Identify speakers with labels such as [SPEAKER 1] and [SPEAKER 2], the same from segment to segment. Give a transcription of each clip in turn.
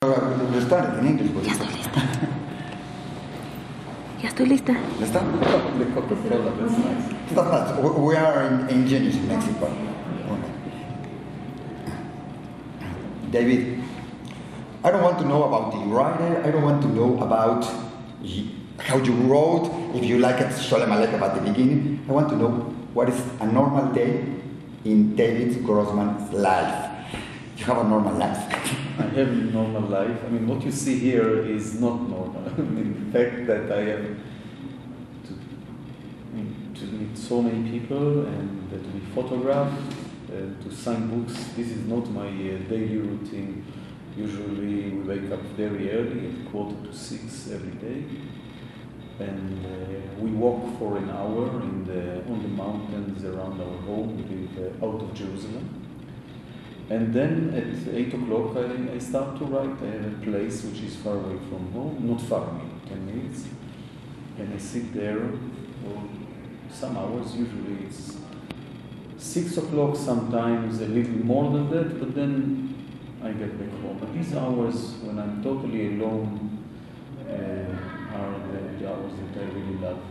[SPEAKER 1] We started in English.
[SPEAKER 2] Ya estoy lista. Ya estoy lista.
[SPEAKER 1] ¿Lista? We are in Genius, in Mexico. David, I don't want to know about the writer. I don't want to know about how you wrote, if you like it, Sholem Aleichem at the beginning. I want to know what is a normal day in David Grossman's life. You have a normal life.
[SPEAKER 3] I have a normal life. I mean, what you see here is not normal. In fact, that I have to meet so many people and to be photographed, to sign books. This is not my daily routine. Usually we wake up very early, at 5:45 every day, and we walk for an hour on the mountains around our home. We live out of Jerusalem. And then at 8 o'clock I start to write. I have a place which is far away from home, not far, 10 minutes. And I sit there for some hours, usually it's 6 o'clock, sometimes a little more than that, but then I get back home. But these hours when I'm totally alone are the hours that I really love.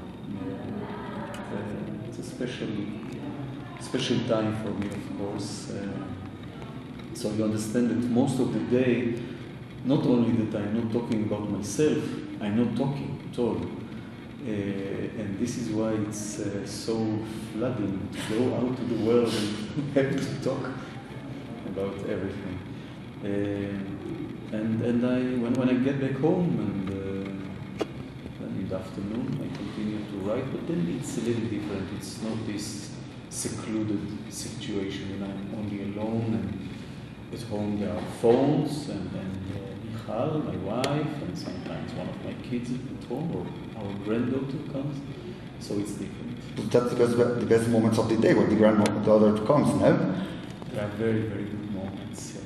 [SPEAKER 3] It's a special time for me, of course. So you understand that most of the day, not only that I'm not talking about myself, I'm not talking at all. And this is why it's so flooding to go out to the world and have to talk about everything. And when I get back home and in the afternoon I continue to write, but then it's a little different. It's not this secluded situation when I'm only alone, and at home there are phones and Michal, my wife, and sometimes one of my kids at home, or our granddaughter comes, so it's different.
[SPEAKER 1] But that's the best moments of the day when the granddaughter comes, no?
[SPEAKER 3] There are very, very good moments. Yeah.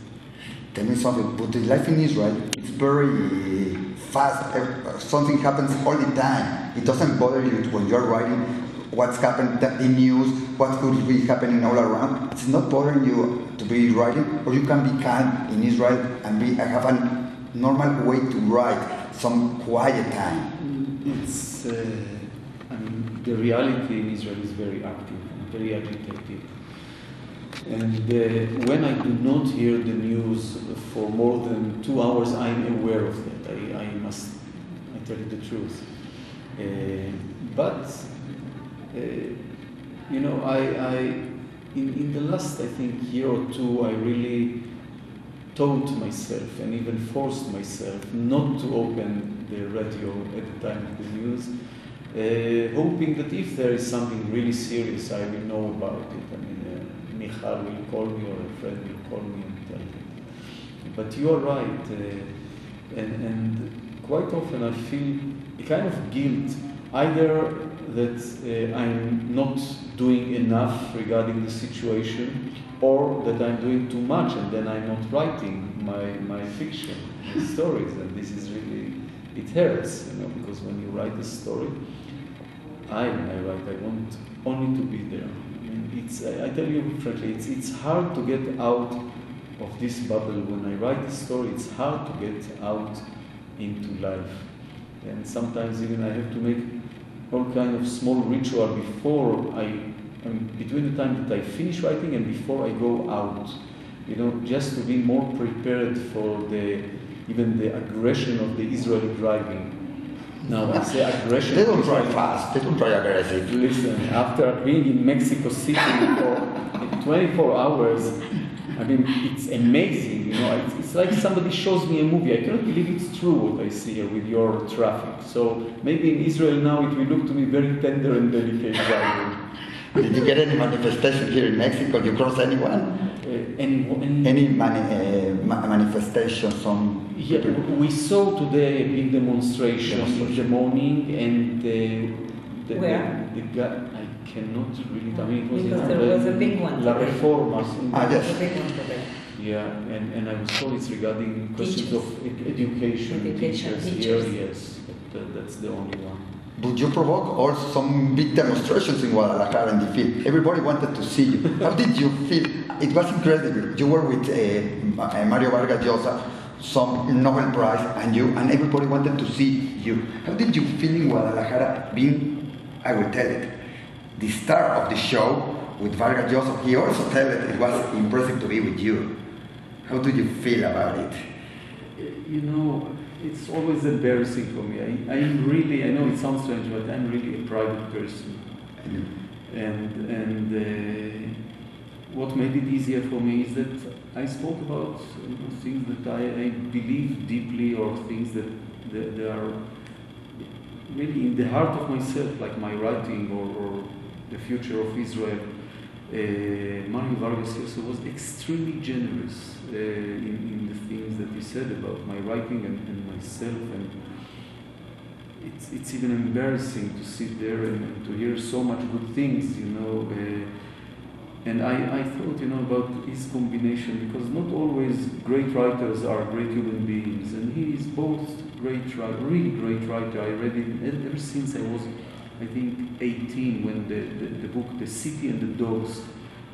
[SPEAKER 1] Tell me something, but the life in Israel, it's very fast. Something happens all the time. It doesn't bother you when you're writing what's happened in news, what could be happening all around. It's not bothering you to be writing, or you can be calm in Israel and have a normal way to write, some quiet time.
[SPEAKER 3] It's, I mean, the reality in Israel is very active, very agitated. And when I do not hear the news for more than 2 hours, I'm aware of that. I tell you the truth. But you know, in the last, I think, year or two, I really taught myself and even forced myself not to open the radio at the time of the news, hoping that if there is something really serious, I will know about it. I mean, Michal will call me, or a friend will call me and tell me. But you are right, and quite often I feel a kind of guilt, either that I'm not doing enough regarding the situation, or that I'm doing too much and then I'm not writing my fiction, my stories. And this is really, it hurts, you know, because when you write a story, I want only to be there. I mean, I tell you frankly, it's hard to get out of this bubble. When I write a story, it's hard to get out into life. And sometimes even I have to make all kind of small ritual before between the time that I finish writing and before I go out, you know, just to be more prepared for even the aggression of the Israeli driving. Now I say aggression.
[SPEAKER 1] They don't drive fast. They don't drive aggressive.
[SPEAKER 3] Listen, after being in Mexico City for 24 hours, I mean, it's amazing, you know. It's like somebody shows me a movie. I cannot believe it's true what I see here with your traffic. So maybe in Israel now it will look to me very tender and delicate driving.
[SPEAKER 1] Did you get any manifestation here in Mexico? Did you cross anyone? Any manifestation?
[SPEAKER 3] Yeah, we saw today a big demonstration in the morning, and the guy, I cannot really. I mean, it was
[SPEAKER 2] because there was a big one.
[SPEAKER 3] La Reforma.
[SPEAKER 1] Yes.
[SPEAKER 2] A big one today.
[SPEAKER 3] Yeah, and I was told it's regarding questions of education teachers here. Yes, that's the only one.
[SPEAKER 1] Would you provoke also some big demonstrations in Guadalajara in the field? Everybody wanted to see you. How did you feel? It was incredible. You were with Mario Vargas Llosa, some Nobel Prize, and everybody wanted to see you. How did you feel in Guadalajara being, I will tell it, the star of the show with Vargas Llosa? He also told it was impressive to be with you. How do you feel about it?
[SPEAKER 3] You know, it's always embarrassing for me. I'm really, I know it sounds strange, but I'm really a private person. And what made it easier for me is that I spoke about things that I believe deeply, or things that are really in the heart of myself, like my writing or the future of Israel. Mario Vargas Llosa was extremely generous in the things that he said about my writing and myself, and it's even embarrassing to sit there and to hear so much good things, you know. And I thought, you know, about his combination, because not always great writers are great human beings, and he is both great writer, really great writer. I read it ever since I was, I think, 18, when the book The City and the Dogs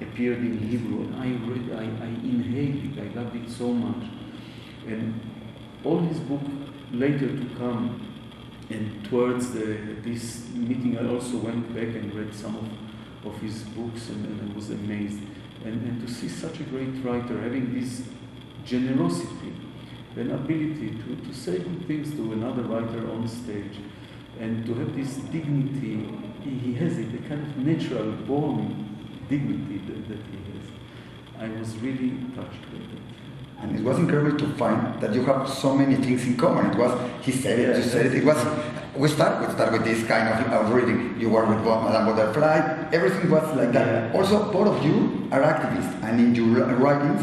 [SPEAKER 3] appeared in Hebrew, and I inhaled it, I loved it so much. And all his book later to come, and towards this meeting I also went back and read some of his books, and I was amazed. And to see such a great writer having this generosity, an ability to say good things to another writer on stage, and to have this dignity, he has it, a kind of natural born dignity that he has. I was really touched with it.
[SPEAKER 1] And it was incredible to find that you have so many things in common. It was, he said it, you said it. It was, we start with this kind of reading. You were with Madame Butterfly. Everything was like that.
[SPEAKER 3] Yeah.
[SPEAKER 1] Also, both of you are activists, and in your writings,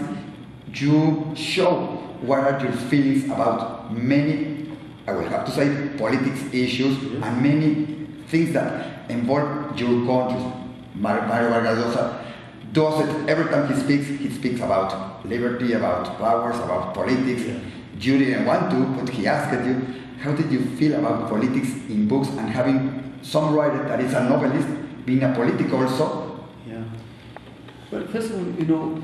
[SPEAKER 1] you show what are your feelings about many, I will have to say, politics issues, and many things that involve your countries. Mario Vargas Llosa does it every time he speaks about liberty, about powers, about politics.
[SPEAKER 3] Yeah.
[SPEAKER 1] You didn't want to, but he asked you, how did you feel about politics in books, and having some writer that is a novelist being a politic also?
[SPEAKER 3] Yeah. Well, first of all, you know,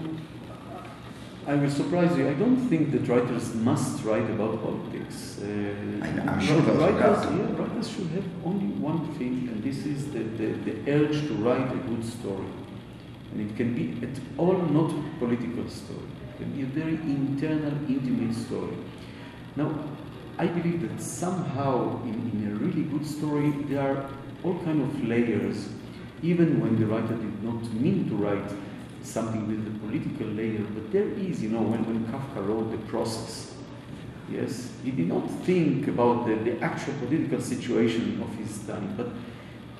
[SPEAKER 3] I will surprise you. I don't think that writers must write about politics.
[SPEAKER 1] I'm sure
[SPEAKER 3] writers should have only one thing, and this is the urge to write a good story. And it can be at all not a political story. It can be a very internal, intimate story. Now, I believe that somehow in a really good story there are all kind of layers, even when the writer did not mean to write something with a political layer, but there is, you know, when Kafka wrote The Process, yes, he did not think about the actual political situation of his time, but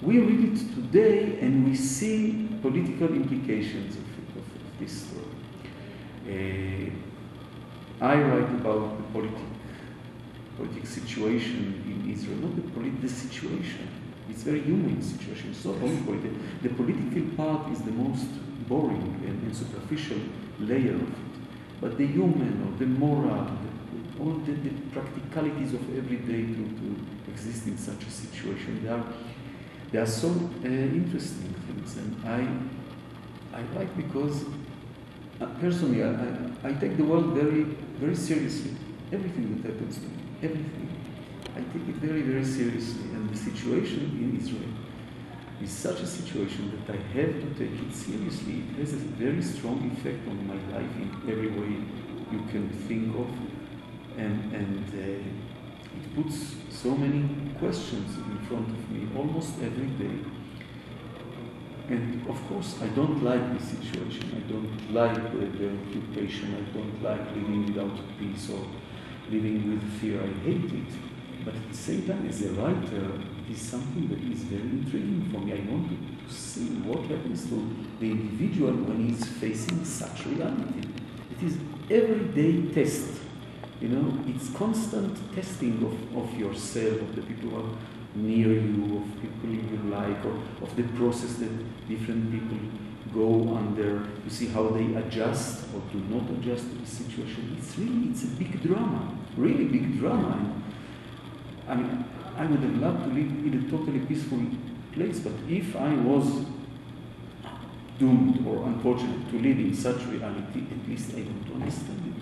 [SPEAKER 3] we read it today and we see political implications of this story. I write about the political situation in Israel, not the situation. It's a very human situation. It's not only political. The political part is the most boring and superficial layer of it. But the human, or the moral, all the practicalities of every day to exist in such a situation, they are so interesting things. And I like, because personally I take the world very, very seriously. Everything that happens to me, everything. I take it very, very seriously. And the situation in Israel is such a situation that I have to take it seriously. It has a very strong effect on my life in every way you can think of. And it puts so many questions in front of me almost every day. And of course, I don't like this situation. I don't like the occupation. I don't like living without peace or living with fear. I hate it. But at the same time, as a writer, it is something that is very intriguing for me. I want to see what happens to the individual when he's facing such reality. It is everyday test. You know, it's constant testing of yourself, of the people who are near you, of people you like, or of the process that different people go under. You see how they adjust or do not adjust to the situation. It's a big drama, really big drama. I mean, I would have loved to live in a totally peaceful place, but if I was doomed or unfortunate to live in such reality, at least I would understand it.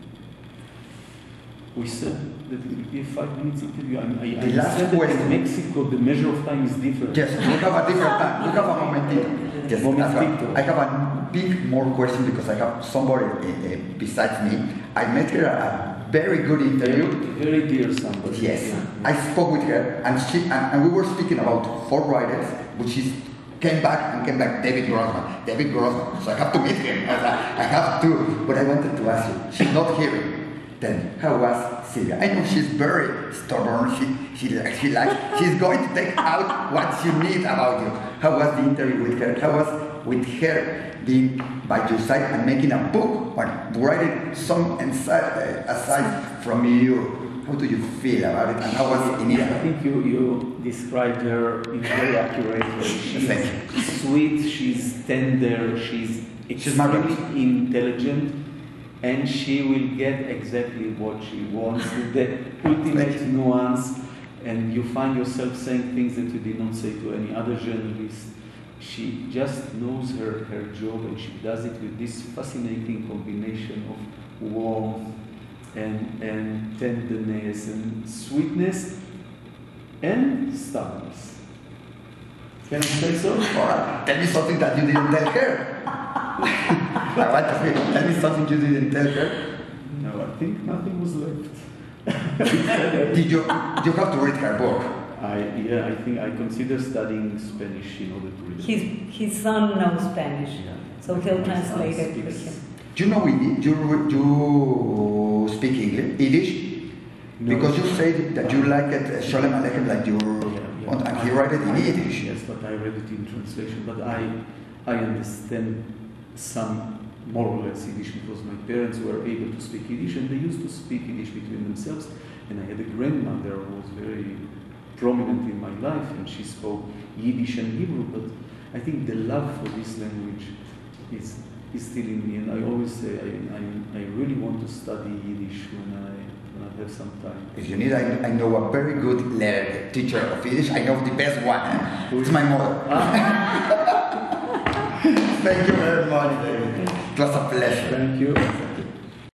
[SPEAKER 3] We said that it will be a 5 minutes interview. I
[SPEAKER 1] The last
[SPEAKER 3] said that
[SPEAKER 1] question.
[SPEAKER 3] in Mexico the measure of time is different.
[SPEAKER 1] Yes, we have a different time. We have a momentito. Yes,
[SPEAKER 3] Momentito.
[SPEAKER 1] I have a big more question because I have somebody besides me. I met her at a very good interview.
[SPEAKER 3] Very dear somebody.
[SPEAKER 1] Yes,
[SPEAKER 3] Yeah.
[SPEAKER 1] I spoke with her, and we were speaking about 4 writers, which is came back. David Grossman. So I have to meet him. I have to. But I wanted to ask you. She's not here. Then how was Silvia? I know she's very stubborn. She's going to take out what she needs about you. How was the interview with her? How was with her being by your side and making a book or writing some aside from you? How do you feel about it, and how was it in
[SPEAKER 3] I
[SPEAKER 1] India?
[SPEAKER 3] think you described her in a very accurate way. She's sweet, she's tender, she's extremely intelligent, and she will get exactly what she wants with the ultimate nuance, and you find yourself saying things that you did not say to any other journalist. She just knows her job, and she does it with this fascinating combination of warmth and tenderness and sweetness and stubbornness. Can I say so?
[SPEAKER 1] Alright, tell me something that you didn't tell her. I want to hear. Tell me something you didn't tell her.
[SPEAKER 3] No, I think nothing was left.
[SPEAKER 1] Did you have to read her book?
[SPEAKER 3] I think I consider studying Spanish in order to read it.
[SPEAKER 2] His son knows Spanish, so he'll translate it for him.
[SPEAKER 1] Do you know you speak English? Yiddish?
[SPEAKER 3] No.
[SPEAKER 1] Because you said that you like it, Shalom Aleichem, like you and he wrote it in Yiddish.
[SPEAKER 3] Yes, but I read it in translation. But I understand some more or less Yiddish because my parents were able to speak Yiddish, and they used to speak Yiddish between themselves. And I had a grandmother who was very prominent in my life, and she spoke Yiddish and Hebrew. But I think the love for this language is still in me, and I always say I really want to study Yiddish when I have some time.
[SPEAKER 1] If you need, I know a very good teacher of Yiddish. I know the best one. It's my mother. Thank you very much, David. It was a pleasure.
[SPEAKER 3] Thank you.